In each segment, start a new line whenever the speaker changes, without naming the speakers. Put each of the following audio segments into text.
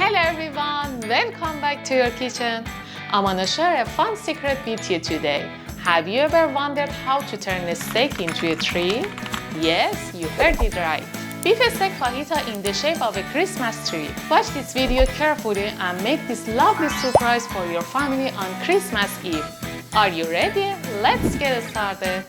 Hello everyone, welcome back to your kitchen. I'm gonna share a fun secret with you today. Have you ever wondered how to turn a steak into a tree? Yes, you heard it right. Beef steak fajita in the shape of a Christmas tree. Watch this video carefully and make this lovely surprise for your family on Christmas Eve. Are you ready? Let's get started.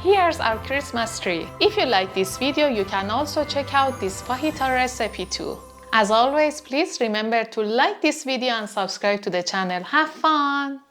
here's our Christmas tree. If you like this video, you can also check out this fajita recipe too. As always, please remember to like this video and subscribe to the channel. Have fun!